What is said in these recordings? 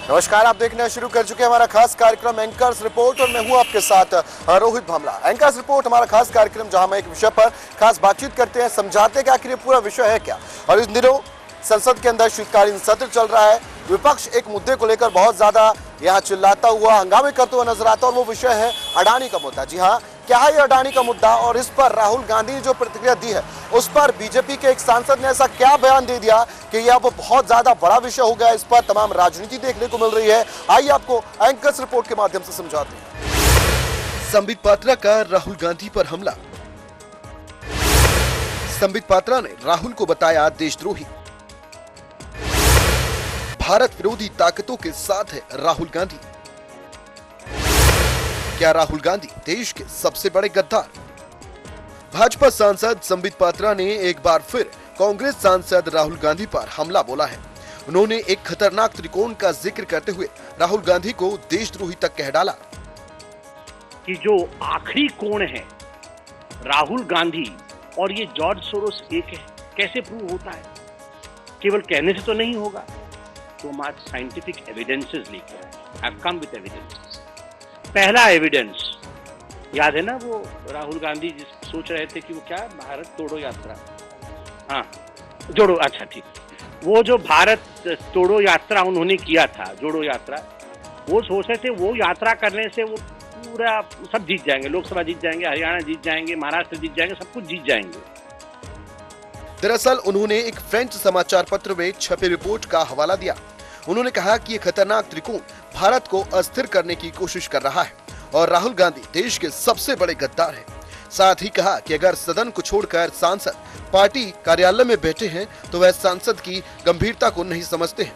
नमस्कार, आप देखना शुरू कर चुके हैं हमारा खास कार्यक्रम एंकर्स रिपोर्ट और मैं हूं आपके साथ रोहित भामला। एंकर्स रिपोर्ट हमारा खास कार्यक्रम जहां हम एक विषय पर खास बातचीत करते हैं, समझाते हैं कि आखिर ये पूरा विषय है क्या। और इन दिनों संसद के अंदर शीतकालीन सत्र चल रहा है। विपक्ष एक मुद्दे को लेकर बहुत ज्यादा यहाँ चिल्लाता हुआ, हंगामे करते हुए नजर आता है और वो विषय है अडानी का मुद्दा। जी हाँ, क्या है ये अडानी का मुद्दा और इस पर राहुल गांधी ने जो प्रतिक्रिया दी है उस पर बीजेपी के एक सांसद ने ऐसा क्या बयान दे दिया कि यह अब बहुत ज्यादा बड़ा विषय हो गया। इस पर तमाम राजनीति देखने को मिल रही है। आइए आपको एंकर्स रिपोर्ट के माध्यम से समझाते हैं। संबित पात्रा का राहुल गांधी पर हमला। संबित पात्रा ने राहुल को बताया देशद्रोही। भारत विरोधी ताकतों के साथ है राहुल गांधी। क्या राहुल गांधी देश के सबसे बड़े गद्दार? भाजपा सांसद संबित पात्रा ने एक बार फिर कांग्रेस सांसद राहुल गांधी पर हमला बोला है। उन्होंने एक खतरनाक त्रिकोण का जिक्र करते हुए राहुल गांधी को देशद्रोही तक कह डाला कि जो आखिरी कोण है राहुल गांधी और ये जॉर्ज सोरोस एक है। कैसे प्रूव होता है? केवल कहने से तो नहीं होगा। तो हम आज साइंटिफिक एविडेंसेस लेके आए। I have come with evidences. पहला एविडेंस याद है ना, वो राहुल गांधी सोच रहे थे कि वो क्या भारत तोड़ो यात्रा, हाँ जोड़ो, अच्छा ठीक, वो जो भारत तोड़ो यात्रा उन्होंने किया था, जोड़ो यात्रा, वो सोच रहे थे वो यात्रा करने से वो पूरा सब जीत जाएंगे, लोकसभा जीत जाएंगे, हरियाणा जीत जाएंगे, महाराष्ट्र जीत जाएंगे, सब कुछ जीत जाएंगे। दरअसल उन्होंने एक फ्रेंच समाचार पत्र में छपी रिपोर्ट का हवाला दिया। उन्होंने कहा कि ये खतरनाक त्रिकोण भारत को अस्थिर करने की कोशिश कर रहा है और राहुल गांधी देश के सबसे बड़े गद्दार हैं। साथ ही कहा कि अगर सदन को छोड़कर सांसद पार्टी कार्यालय में बैठे हैं तो वह सांसद की गंभीरता को नहीं समझते हैं।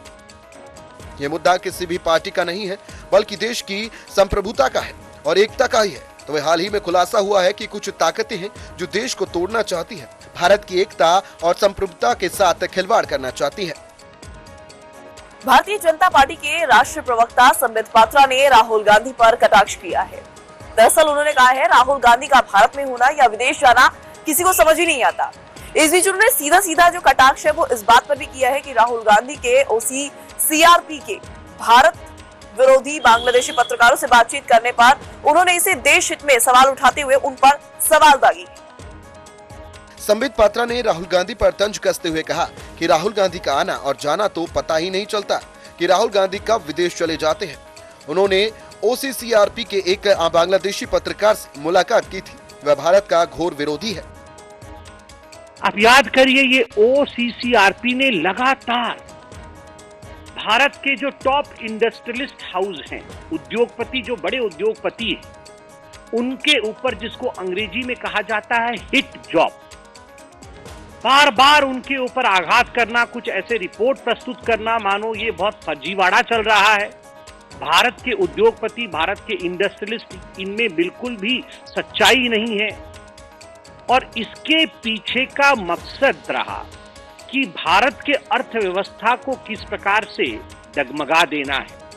ये मुद्दा किसी भी पार्टी का नहीं है बल्कि देश की संप्रभुता का है और एकता का ही है। तो वह हाल ही में खुलासा हुआ है कि कुछ ताकतें हैं जो देश को तोड़ना चाहती है, भारत की एकता और संप्रभुता के साथ खिलवाड़ करना चाहती है। भारतीय जनता पार्टी के राष्ट्रीय प्रवक्ता संबित पात्रा ने राहुल गांधी पर कटाक्ष किया है। दरअसल उन्होंने कहा है राहुल गांधी का भारत में होना या विदेश जाना किसी को समझ ही नहीं आता। इस बीच उन्होंने सीधा सीधा जो कटाक्ष है वो इस बात पर भी किया है कि राहुल गांधी के ओसी सीआरपी के भारत विरोधी बांग्लादेशी पत्रकारों से बातचीत करने पर उन्होंने इसे देश हित में सवाल उठाते हुए उन पर सवाल दागी। संबित पात्रा ने राहुल गांधी पर तंज कसते हुए कहा कि राहुल गांधी का आना और जाना तो पता ही नहीं चलता कि राहुल गांधी कब विदेश चले जाते हैं। उन्होंने ओसीसीआरपी के एक बांग्लादेशी पत्रकार से मुलाकात की थी। वह भारत का घोर विरोधी है। आप याद करिए, ये ओसीसीआरपी ने लगातार भारत के जो टॉप इंडस्ट्रियलिस्ट हाउस हैं, उद्योगपति, जो बड़े उद्योगपति हैं, उनके ऊपर, जिसको अंग्रेजी में कहा जाता है हिट जॉब, बार बार उनके ऊपर आघात करना, कुछ ऐसे रिपोर्ट प्रस्तुत करना मानो ये बहुत फर्जीवाड़ा चल रहा है। भारत के उद्योगपति, भारत के इंडस्ट्रियलिस्ट, इनमें बिल्कुल भी सच्चाई नहीं है। और इसके पीछे का मकसद रहा कि भारत के अर्थव्यवस्था को किस प्रकार से डगमगा देना है।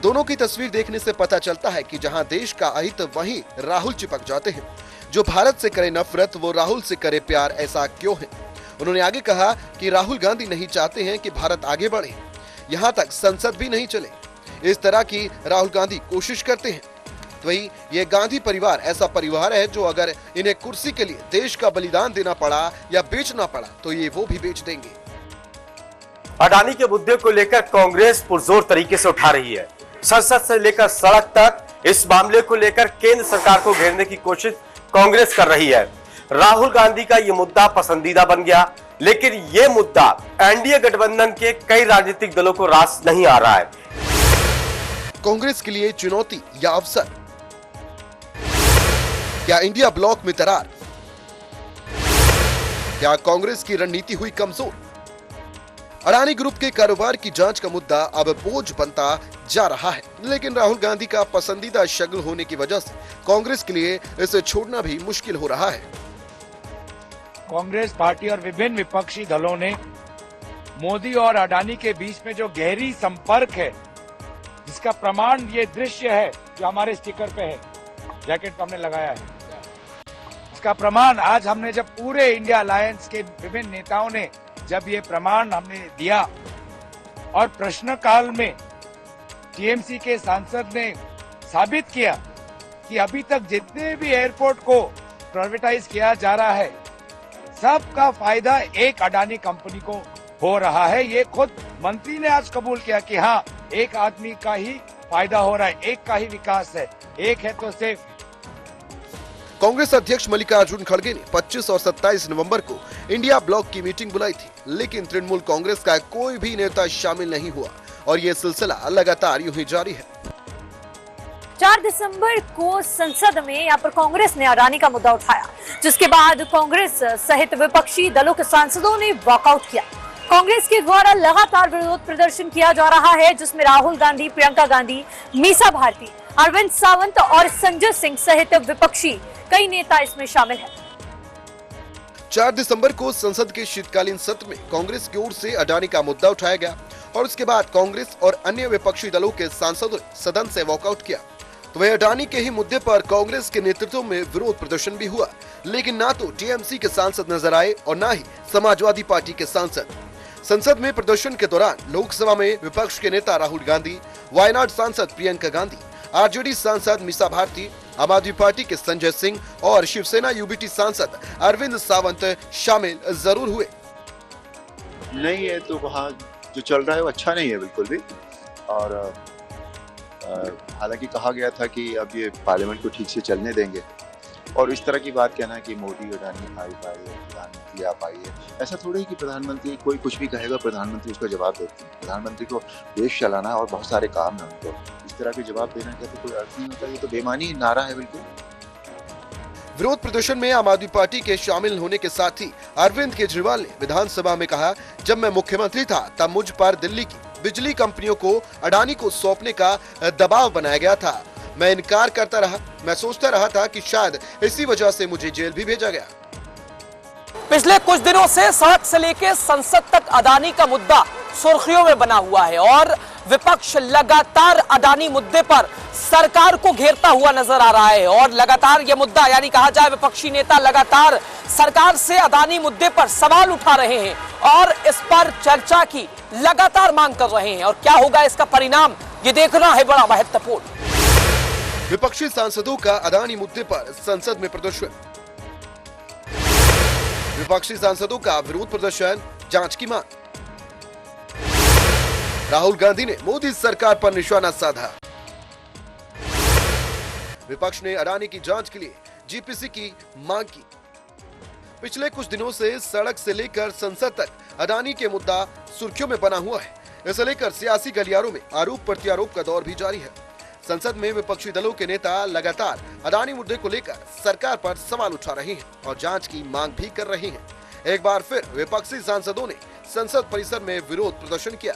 दोनों की तस्वीर देखने से पता चलता है कि जहां देश का अहित वहीं राहुल चिपक जाते हैं। जो भारत से करे नफरत वो राहुल से करे प्यार, ऐसा क्यों है? उन्होंने आगे कहा कि राहुल गांधी नहीं चाहते हैं कि भारत आगे बढ़े, यहाँ तक संसद भी नहीं चले। इस तरह की राहुल गांधी कोशिश करते हैं। तो वही ये गांधी परिवार ऐसा परिवार है जो अगर इन्हें कुर्सी के लिए देश का बलिदान देना पड़ा या बेचना पड़ा तो ये वो भी बेच देंगे। अडानी के मुद्दे को लेकर कांग्रेस पुरजोर तरीके से उठा रही है। संसद से लेकर सड़क तक इस मामले को लेकर केंद्र सरकार को घेरने की कोशिश कांग्रेस कर रही है। राहुल गांधी का ये मुद्दा पसंदीदा बन गया, लेकिन ये मुद्दा एनडीए गठबंधन के कई राजनीतिक दलों को रास नहीं आ रहा है। कांग्रेस के लिए चुनौती या अवसर? क्या इंडिया ब्लॉक में दरार? क्या कांग्रेस की रणनीति हुई कमजोर? अडानी ग्रुप के कारोबार की जांच का मुद्दा अब बोझ बनता जा रहा है, लेकिन राहुल गांधी का पसंदीदा शगल होने की वजह से कांग्रेस के लिए इसे छोड़ना भी मुश्किल हो रहा है। कांग्रेस पार्टी और विभिन्न विपक्षी दलों ने मोदी और अडानी के बीच में जो गहरी संपर्क है, जिसका प्रमाण ये दृश्य है जो हमारे स्टिकर पे है, जैकेट पे हमने लगाया है, इसका प्रमाण आज हमने जब पूरे इंडिया अलायंस के विभिन्न नेताओं ने जब ये प्रमाण हमने दिया और प्रश्नकाल में टीएमसी के सांसद ने साबित किया कि अभी तक जितने भी एयरपोर्ट को प्राइवेटाइज किया जा रहा है, सबका फायदा एक अडानी कंपनी को हो रहा है। ये खुद मंत्री ने आज कबूल किया कि हाँ, एक आदमी का ही फायदा हो रहा है, एक का ही विकास है, एक है तो सिर्फ। कांग्रेस अध्यक्ष मल्लिकार्जुन खड़गे ने 25 और 27 नवंबर को इंडिया ब्लॉक की मीटिंग बुलाई थी, लेकिन तृणमूल कांग्रेस का कोई भी नेता शामिल नहीं हुआ और ये सिलसिला लगातार यूं ही जारी है। 4 दिसंबर को संसद में यहाँ पर कांग्रेस ने अडानी का मुद्दा उठाया, जिसके बाद कांग्रेस सहित विपक्षी दलों के सांसदों ने वॉकआउट किया। कांग्रेस के द्वारा लगातार विरोध प्रदर्शन किया जा रहा है, जिसमें राहुल गांधी, प्रियंका गांधी, मीसा भारती, अरविंद सावंत और संजय सिंह सहित विपक्षी कई नेता इसमें शामिल हैं। 4 दिसंबर को संसद के शीतकालीन सत्र में कांग्रेस की ओर से अडानी का मुद्दा उठाया गया और उसके बाद कांग्रेस और अन्य विपक्षी दलों के सांसदों ने सदन से वॉकआउट किया। तो वह अडानी के ही मुद्दे पर कांग्रेस के नेतृत्व में विरोध प्रदर्शन भी हुआ, लेकिन ना तो टीएमसी के सांसद नजर आए और ना ही समाजवादी पार्टी के सांसद। संसद में प्रदर्शन के दौरान लोकसभा में विपक्ष के नेता राहुल गांधी, वायनाड सांसद प्रियंका गांधी, आरजेडी सांसद मीसा भारती, आम आदमी पार्टी के संजय सिंह और शिवसेना यूबीटी सांसद अरविंद सावंत शामिल जरूर हुए। नहीं, ये तो वहाँ जो चल रहा है वो अच्छा नहीं है बिल्कुल भी। और हालांकि कहा गया था कि अब ये पार्लियामेंट को ठीक से चलने देंगे, और इस तरह की बात कहना है कि मोदी अडानी आई पाए, प्रधानमंत्री आ पाई है, ऐसा थोड़ा ही कि प्रधानमंत्री कोई कुछ भी कहेगा प्रधानमंत्री उसका जवाब देते हैं। प्रधानमंत्री को देश चलाना और बहुत सारे काम है उनको, इस तरह के जवाब देना का तो कोई अर्थ नहीं होता। ये तो बेमानी नारा है बिल्कुल। विरोध प्रदर्शन में आम आदमी पार्टी के शामिल होने के साथ ही अरविंद केजरीवाल ने विधानसभा में कहा, जब मैं मुख्यमंत्री था तब मुझ पर दिल्ली की बिजली कंपनियों को अडानी को सौंपने का दबाव बनाया गया था। मैं इनकार करता रहा, मैं सोचता रहा था कि शायद इसी वजह से मुझे जेल भी भेजा गया। पिछले कुछ दिनों से सड़क से लेकर संसद तक अडानी का मुद्दा सुर्खियों में बना हुआ है और विपक्ष लगातार अडानी मुद्दे पर सरकार को घेरता हुआ नजर आ रहा है। और लगातार यह मुद्दा, यानी कहा जाए विपक्षी नेता लगातार सरकार से अडानी मुद्दे पर सवाल उठा रहे हैं और इस पर चर्चा की लगातार मांग कर रहे हैं। और क्या होगा इसका परिणाम, ये देखना है बड़ा महत्वपूर्ण। विपक्षी सांसदों का अडानी मुद्दे पर संसद में प्रदर्शन। विपक्षी सांसदों का विरोध प्रदर्शन, जांच की मांग। राहुल गांधी ने मोदी सरकार पर निशाना साधा। विपक्ष ने अडानी की जांच के लिए जीपीसी की मांग की। पिछले कुछ दिनों से सड़क से लेकर संसद तक अडानी के मुद्दा सुर्खियों में बना हुआ है। इसे लेकर सियासी गलियारों में आरोप प्रत्यारोप का दौर भी जारी है। संसद में विपक्षी दलों के नेता लगातार अडानी मुद्दे को लेकर सरकार पर सवाल उठा रहे हैं और जांच की मांग भी कर रहे हैं। एक बार फिर विपक्षी सांसदों ने संसद परिसर में विरोध प्रदर्शन किया।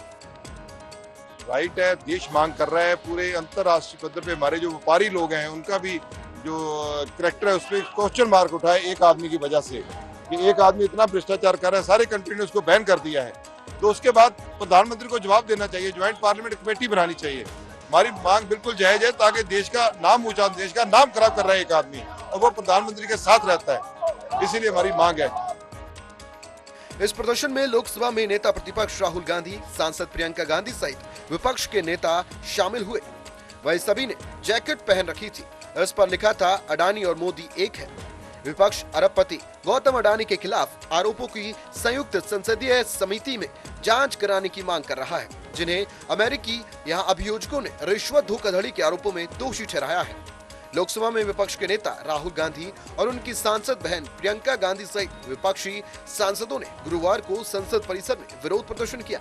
राइट है, देश मांग कर रहा है, पूरे अंतरराष्ट्रीय पद्धति पे हमारे जो व्यापारी लोग हैं उनका भी जो कैरेक्टर है उस पर क्वेश्चन मार्क उठा है एक आदमी की वजह से, कि एक आदमी इतना भ्रष्टाचार कर रहा है, सारे कंट्री ने उसको बैन कर दिया है। तो उसके बाद प्रधानमंत्री को जवाब देना चाहिए, ज्वाइंट पार्लियामेंट कमेटी बनानी चाहिए। हमारी मांग बिल्कुल जायज है, ताकि देश का नाम ऊंचा, देश का नाम खराब कर रहा है एक आदमी और वो प्रधानमंत्री के साथ रहता है, इसीलिए हमारी मांग है। इस प्रदर्शन में लोकसभा में नेता प्रतिपक्ष राहुल गांधी, सांसद प्रियंका गांधी सहित विपक्ष के नेता शामिल हुए। वही सभी ने जैकेट पहन रखी थी। इस पर लिखा था, अडानी और मोदी एक है। विपक्ष अरबपति गौतम अडानी के खिलाफ आरोपों की संयुक्त संसदीय समिति में जांच कराने की मांग कर रहा है, जिन्हें अमेरिकी यहां अभियोजकों ने रिश्वत धोखाधड़ी के आरोपों में दोषी ठहराया है। लोकसभा में विपक्ष के नेता राहुल गांधी और उनकी सांसद बहन प्रियंका गांधी सहित विपक्षी सांसदों ने गुरुवार को संसद परिसर में विरोध प्रदर्शन किया।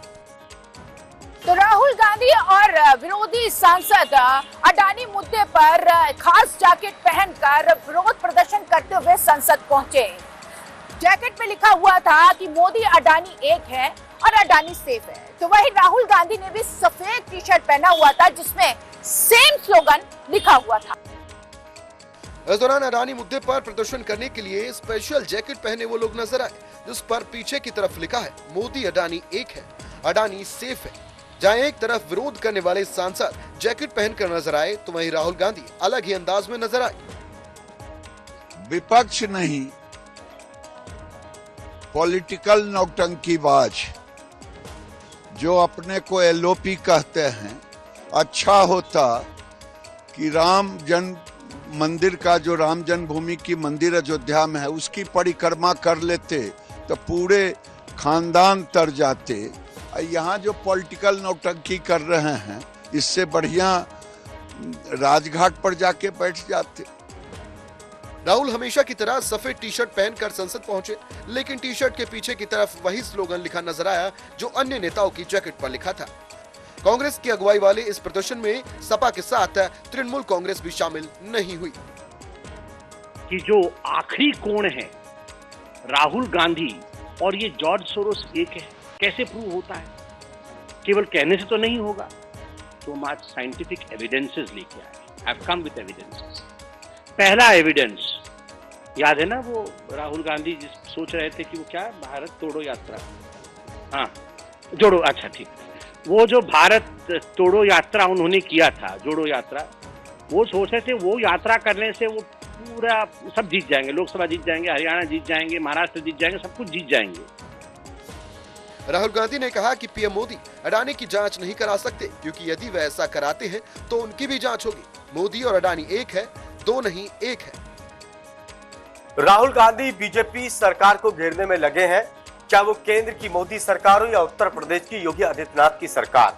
तो राहुल गांधी और विरोधी सांसद अडानी मुद्दे पर खास जैकेट पहनकर विरोध प्रदर्शन करते हुए संसद पहुंचे। जैकेट में लिखा हुआ था कि मोदी अडानी एक है और अडानी सेफ है। तो वही राहुल गांधी ने भी सफेद टी शर्ट पहना हुआ था जिसमें सेम स्लोगन लिखा हुआ था। इस दौरान अडानी मुद्दे पर प्रदर्शन करने के लिए स्पेशल जैकेट पहने वो लोग नजर आए, जिस पर पीछे की तरफ लिखा है, मोदी अडानी एक है, अडानी सेफ है। जहां एक तरफ विरोध करने वाले सांसद जैकेट पहनकर नजर आए, तो वहीं राहुल गांधी अलग ही अंदाज में नजर आए। विपक्ष नहीं, पॉलिटिकल नौटंकीबाज जो अपने को एलओपी कहते हैं, अच्छा होता कि राम जन्म मंदिर का जो राम जन्मभूमि की मंदिर अयोध्या में है उसकी परिक्रमा कर लेते तो पूरे खानदान तर जाते। यहाँ जो पॉलिटिकल नौटंकी कर रहे हैं इससे बढ़िया राजघाट पर जाके बैठ जाते। राहुल हमेशा की तरह सफेद टी शर्ट पहनकर संसद पहुंचे, लेकिन टी शर्ट के पीछे की तरफ वही स्लोगन लिखा नजर आया जो अन्य नेताओं की जैकेट पर लिखा था। कांग्रेस की अगुवाई वाले इस प्रदर्शन में सपा के साथ तृणमूल कांग्रेस भी शामिल नहीं हुई। कि जो आखिरी कोण है राहुल गांधी और ये जॉर्ज सोरोस एक है, कैसे प्रूव होता है? केवल कहने से तो नहीं होगा। तो हम आज साइंटिफिक एविडेंसेस लेके आए। I have come with evidences. पहला एविडेंस याद है ना, वो राहुल गांधी जिस सोच रहे थे कि वो क्या भारत तोड़ो यात्रा, हाँ जोड़ो, अच्छा ठीक, वो जो भारत तोड़ो यात्रा उन्होंने किया था, जोड़ो यात्रा, वो सोच रहे थे वो यात्रा करने से वो पूरा सब जीत जाएंगे, लोकसभा जीत जाएंगे, हरियाणा जीत जाएंगे, महाराष्ट्र जीत जाएंगे, सब कुछ जीत जाएंगे। राहुल गांधी ने कहा कि पीएम मोदी अडानी की जांच नहीं करा सकते, क्योंकि यदि वे ऐसा कराते हैं तो उनकी भी जांच होगी। मोदी और अडानी एक है, दो नहीं एक है। राहुल गांधी बीजेपी सरकार को घेरने में लगे हैं, चाहे वो केंद्र की मोदी सरकार हो या उत्तर प्रदेश की योगी आदित्यनाथ की सरकार।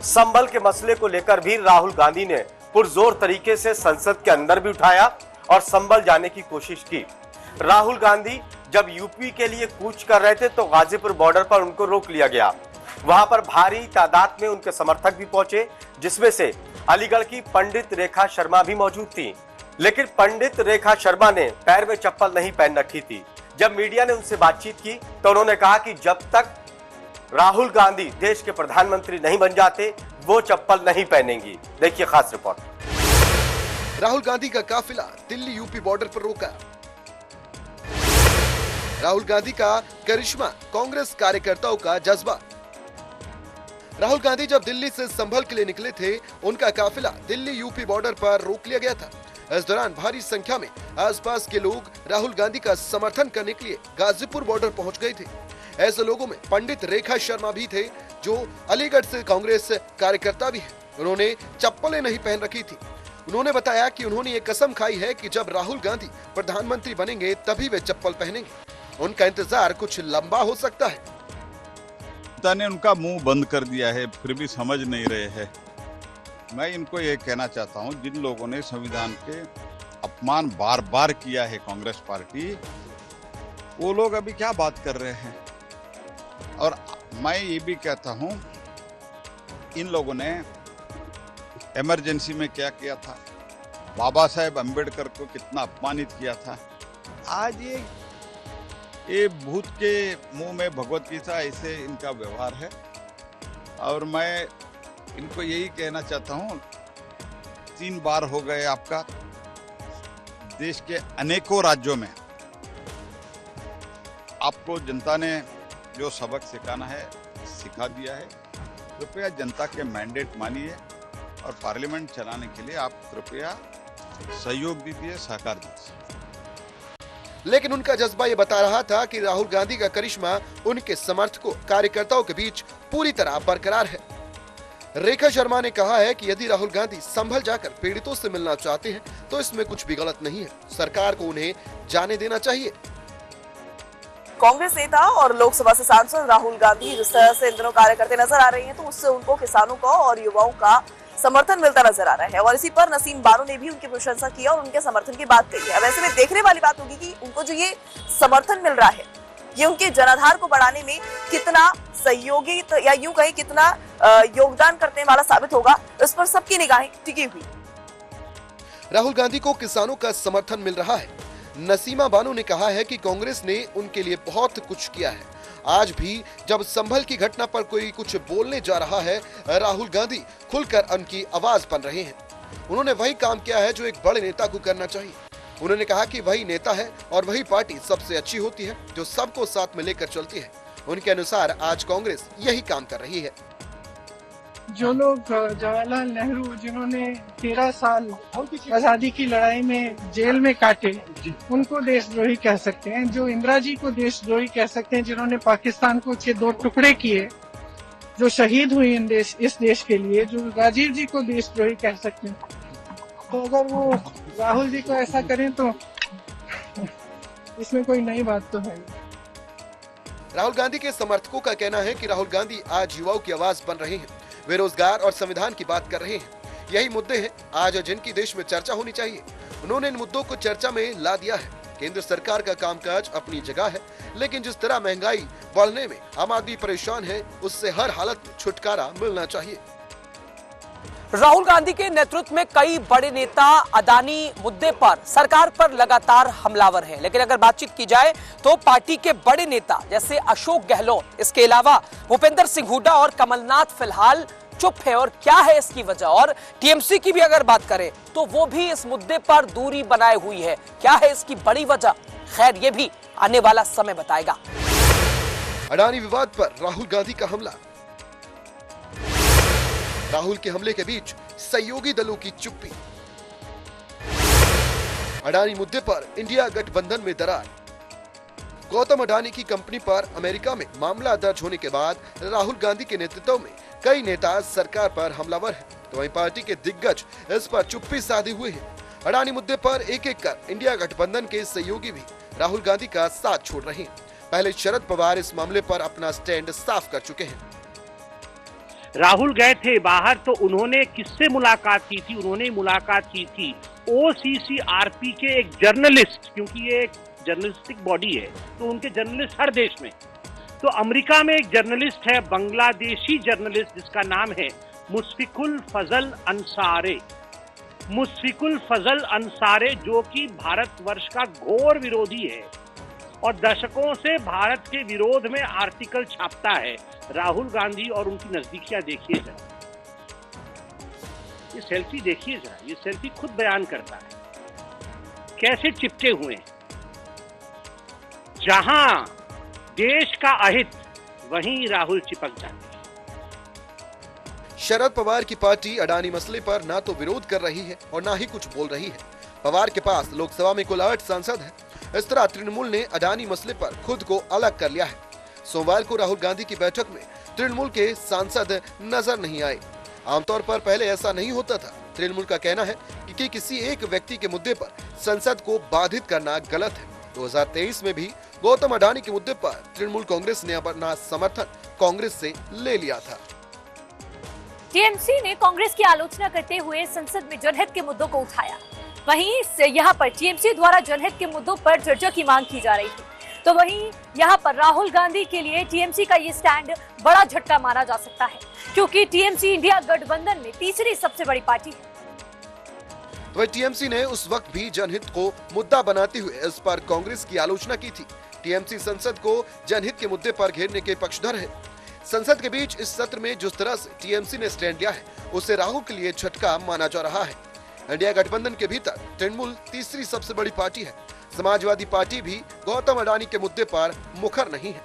संभल के मसले को लेकर भी राहुल गांधी ने पुरजोर तरीके से संसद के अंदर भी उठाया और संभल जाने की कोशिश की। राहुल गांधी जब यूपी के लिए कूच कर रहे थे तो गाजीपुर बॉर्डर पर उनको रोक लिया गया। वहां पर भारी तादाद में उनके समर्थक भी पहुंचे, जिसमें से अलीगढ़ की पंडित रेखा शर्मा भी मौजूद थी। लेकिन पंडित रेखा शर्मा ने पैर में चप्पल नहीं पहन रखी थी। जब मीडिया ने उनसे बातचीत की तो उन्होंने कहा कि जब तक राहुल गांधी देश के प्रधानमंत्री नहीं बन जाते वो चप्पल नहीं पहनेंगी। देखिए खास रिपोर्ट। राहुल गांधी का काफिला दिल्ली यूपी बॉर्डर पर रोका। राहुल गांधी का करिश्मा, कांग्रेस कार्यकर्ताओं का जज्बा। राहुल गांधी जब दिल्ली से संभल के लिए निकले थे, उनका काफिला दिल्ली यूपी बॉर्डर पर रोक लिया गया था। इस दौरान भारी संख्या में आसपास के लोग राहुल गांधी का समर्थन करने के लिए गाजीपुर बॉर्डर पहुंच गए थे। ऐसे लोगों में पंडित रेखा शर्मा भी थे, जो अलीगढ़ से कांग्रेस कार्यकर्ता भी है। उन्होंने चप्पलें नहीं पहन रखी थी। उन्होंने बताया कि उन्होंने ये कसम खाई है कि जब राहुल गांधी प्रधानमंत्री बनेंगे तभी वे चप्पल पहनेंगे। उनका इंतजार कुछ लंबा हो सकता है। जनता ने उनका मुंह बंद कर दिया है, फिर भी समझ नहीं रहे हैं। मैं इनको ये कहना चाहता हूं, जिन लोगों ने संविधान के अपमान बार बार किया है कांग्रेस पार्टी, वो लोग अभी क्या बात कर रहे हैं। और मैं ये भी कहता हूं, इन लोगों ने इमरजेंसी में क्या किया था, बाबा साहेब अम्बेडकर को कितना अपमानित किया था। आज ये भूत के मुंह में भगवत गीता, ऐसे इनका व्यवहार है। और मैं इनको यही कहना चाहता हूं, 3 बार हो गए आपका देश के अनेकों राज्यों में, आपको जनता ने जो सबक सिखाना है सिखा दिया है। कृपया जनता के मैंडेट मानिए और पार्लियामेंट चलाने के लिए आप कृपया सहयोग दीजिए, सहकार दीजिए। लेकिन उनका जज्बा ये बता रहा था कि राहुल गांधी का करिश्मा उनके समर्थकों, कार्यकर्ताओं के बीच पूरी तरह बरकरार है। रेखा शर्मा ने कहा है कि यदि राहुल गांधी संभल जाकर पीड़ितों से मिलना चाहते हैं तो इसमें कुछ भी गलत नहीं है। सरकार को उन्हें जाने देना चाहिए। कांग्रेस नेता और लोकसभा से सांसद राहुल गांधी जिस तरह से इन दिनों कार्य करते नजर आ रहे हैं, तो उससे उनको किसानों का और युवाओं का समर्थन मिलता नजर आ रहा है। और इसी पर नसीम बानो ने भी उनकी प्रशंसा की और उनके समर्थन की बात कही है। अब ऐसे में देखने वाली बात होगी कि उनको जो ये समर्थन मिल रहा है, ये उनके जनाधार को बढ़ाने में कितना सहयोगी या यूं कहें कितना योगदान करने वाला साबित होगा, इस पर सबकी निगाहें टिकी हुई। राहुल गांधी को किसानों का समर्थन मिल रहा है। नसीमा बानो ने कहा है कि कांग्रेस ने उनके लिए बहुत कुछ किया है। आज भी जब संभल की घटना पर कोई कुछ बोलने जा रहा है, राहुल गांधी खुलकर उनकी आवाज बन रहे हैं। उन्होंने वही काम किया है जो एक बड़े नेता को करना चाहिए। उन्होंने कहा कि वही नेता है और वही पार्टी सबसे अच्छी होती है जो सबको साथ में लेकर चलती है। उनके अनुसार आज कांग्रेस यही काम कर रही है। जो लोग जवाहरलाल नेहरू जिन्होंने 13 साल आजादी की लड़ाई में जेल में काटे, उनको देशद्रोही कह सकते हैं। जो इंदिरा जी को देशद्रोही कह सकते हैं, जिन्होंने पाकिस्तान को 2 टुकड़े किए, जो शहीद हुई इस देश के लिए, जो राजीव जी को देशद्रोही कह सकते हैं, तो अगर वो राहुल जी को ऐसा करें तो इसमें कोई नई बात तो है। राहुल गांधी के समर्थकों का कहना है कि राहुल गांधी आज युवाओं की आवाज बन रहे हैं, वे रोजगार और संविधान की बात कर रहे हैं। यही मुद्दे हैं आज जिनकी देश में चर्चा होनी चाहिए। उन्होंने इन मुद्दों को चर्चा में ला दिया है। केंद्र सरकार का कामकाज अपनी जगह है, लेकिन जिस तरह महंगाई बढ़ने में आम आदमी परेशान है, उससे हर हालत में छुटकारा मिलना चाहिए। राहुल गांधी के नेतृत्व में कई बड़े नेता अडानी मुद्दे पर सरकार पर लगातार हमलावर हैं, लेकिन अगर बातचीत की जाए तो पार्टी के बड़े नेता जैसे अशोक गहलोत, इसके अलावा भूपेंद्र सिंह हुड्डा और कमलनाथ फिलहाल चुप है। और क्या है इसकी वजह? और टीएमसी की भी अगर बात करें तो वो भी इस मुद्दे पर दूरी बनाए हुई है। क्या है इसकी बड़ी वजह? खैर, ये भी आने वाला समय बताएगा। अडानी विवाद पर राहुल गांधी का हमला। राहुल के हमले के बीच सहयोगी दलों की चुप्पी। अडानी मुद्दे पर इंडिया गठबंधन में दरार। गौतम अडानी की कंपनी पर अमेरिका में मामला दर्ज होने के बाद राहुल गांधी के नेतृत्व में कई नेता सरकार पर हमलावर हैं, तो वहीं पार्टी के दिग्गज इस पर चुप्पी साधे हुए हैं। अडानी मुद्दे पर एक एक कर इंडिया गठबंधन के सहयोगी भी राहुल गांधी का साथ छोड़ रहे हैं। पहले शरद पवार इस मामले पर अपना स्टैंड साफ कर चुके हैं। राहुल गए थे बाहर तो उन्होंने किससे मुलाकात की थी? उन्होंने मुलाकात की थी OCCRP के एक जर्नलिस्ट, क्योंकि ये एक जर्नलिस्टिक बॉडी है तो उनके जर्नलिस्ट हर देश में। तो अमेरिका में एक जर्नलिस्ट है, बांग्लादेशी जर्नलिस्ट, जिसका नाम है मुशफिकुल फजल अंसारे। मुशफिकुल फजल अंसारे जो कि भारतवर्ष का घोर विरोधी है और दशकों से भारत के विरोध में आर्टिकल छापता है। राहुल गांधी और उनकी नजदीकियां देखिए जरा, ये सेल्फी देखिए जरा, ये सेल्फी खुद बयान करता है कैसे चिपके हुए हैं। जहां देश का अहित, वहीं राहुल चिपक जाते हैं। शरद पवार की पार्टी अडानी मसले पर ना तो विरोध कर रही है और ना ही कुछ बोल रही है। पवार के पास लोकसभा में कुल 8 सांसद हैं। इस तरह तृणमूल ने अडानी मसले पर खुद को अलग कर लिया है। सोमवार को राहुल गांधी की बैठक में तृणमूल के सांसद नजर नहीं आए। आमतौर पर पहले ऐसा नहीं होता था। तृणमूल का कहना है कि किसी एक व्यक्ति के मुद्दे पर संसद को बाधित करना गलत है। 2023 में भी गौतम अडानी के मुद्दे पर तृणमूल कांग्रेस ने अपना समर्थन कांग्रेस से ले लिया था। टीएमसी ने कांग्रेस की आलोचना करते हुए संसद में जनहित के मुद्दों को उठाया। वहीं यहाँ पर टीएमसी द्वारा जनहित के मुद्दों पर चर्चा की मांग की जा रही थी, तो वहीं यहाँ पर राहुल गांधी के लिए टीएमसी का ये स्टैंड बड़ा झटका माना जा सकता है, क्योंकि टीएमसी इंडिया गठबंधन में तीसरी सबसे बड़ी पार्टी है। तो टीएमसी ने उस वक्त भी जनहित को मुद्दा बनाते हुए इस पर कांग्रेस की आलोचना की थी। टीएमसी संसद को जनहित के मुद्दे पर घेरने के पक्षधर है। संसद के बीच इस सत्र में जिस तरह से टीएमसी ने स्टैंड लिया है, उसे राहुल के लिए झटका माना जा रहा है। इंडिया गठबंधन के भीतर तृणमूल तीसरी सबसे बड़ी पार्टी है। समाजवादी पार्टी भी गौतम अडानी के मुद्दे पर मुखर नहीं है।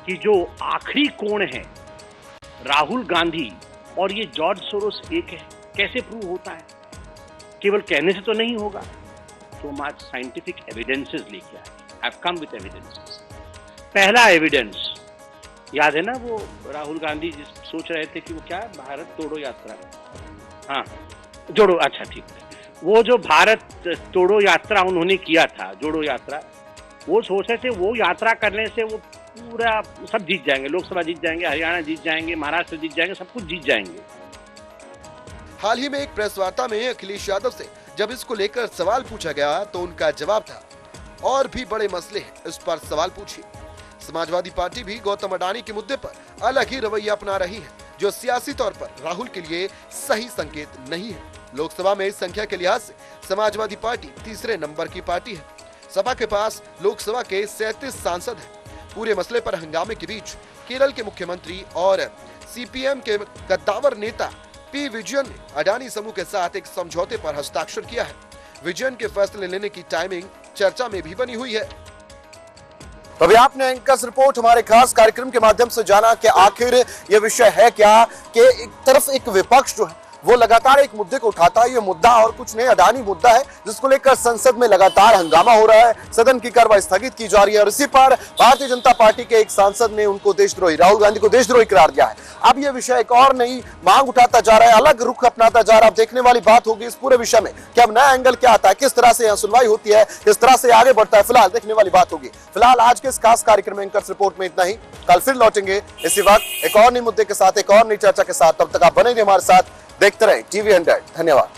कि जो आखिरी कोण है राहुल गांधी और ये जॉर्ज सोरोस एक है, कैसे प्रूव होता है? केवल कहने से तो नहीं होगा। तो हम आज साइंटिफिक एविडेंसेस लेके आए। I have come with evidences. पहला एविडेंस याद है ना, वो राहुल गांधी सोच रहे थे कि वो क्या भारत तोड़ो यात्रा, हाँ जोड़ो, अच्छा ठीक है, वो जो भारत तोड़ो यात्रा उन्होंने किया था, जोड़ो यात्रा, वो सोच रहे थे वो यात्रा करने से वो पूरा सब जीत जाएंगे, लोकसभा जीत जाएंगे, हरियाणा जीत जाएंगे, महाराष्ट्र जीत जाएंगे, सब कुछ जीत जाएंगे। हाल ही में एक प्रेस वार्ता में अखिलेश यादव से जब इसको लेकर सवाल पूछा गया तो उनका जवाब था, और भी बड़े मसले हैं, इस पर सवाल पूछिए। समाजवादी पार्टी भी गौतम अडानी के मुद्दे पर अलग ही रवैया अपना रही है, जो सियासी तौर पर राहुल के लिए सही संकेत नहीं है। लोकसभा में संख्या के लिहाज से समाजवादी पार्टी तीसरे नंबर की पार्टी है। सपा के पास लोकसभा के 37 सांसद हैं। पूरे मसले पर हंगामे के बीच केरल के मुख्यमंत्री और सीपीएम के कद्दावर नेता पी विजयन ने अडानी समूह के साथ एक समझौते पर हस्ताक्षर किया है। विजयन के फैसले लेने की टाइमिंग चर्चा में भी बनी हुई है। तो अभी आपने एंकर्स रिपोर्ट हमारे खास कार्यक्रम के माध्यम से जाना कि आखिर ये विषय है क्या कि एक तरफ एक विपक्ष जो है वो लगातार एक मुद्दे को उठाता है। ये मुद्दा और कुछ नहीं, अडानी मुद्दा है, जिसको लेकर संसद में लगातार हंगामा हो रहा है, सदन की कार्रवाई स्थगित की जा रही है और इसी पर भारतीय जनता पार्टी के एक सांसद ने उनको देशद्रोही, राहुल गांधी को देशद्रोही करार दिया है। अब यह विषय एक और नई मांग उठाता जा रहा है, अलग रुख अपनाता जा रहा है। अब देखने वाली बात होगी इस पूरे विषय में कि अब नया एंगल क्या आता है, किस तरह से यहाँ सुनवाई होती है, किस तरह से आगे बढ़ता है, फिलहाल देखने वाली बात होगी। फिलहाल आज के इस खास कार्यक्रम में एंकर्स रिपोर्ट में इतना ही। कल फिर लौटेंगे इसी वक्त एक और नई मुद्दे के साथ, एक और नई चर्चा के साथ। तब तक आप बने रहिए हमारे साथ, देखते रहे TV 100। धन्यवाद।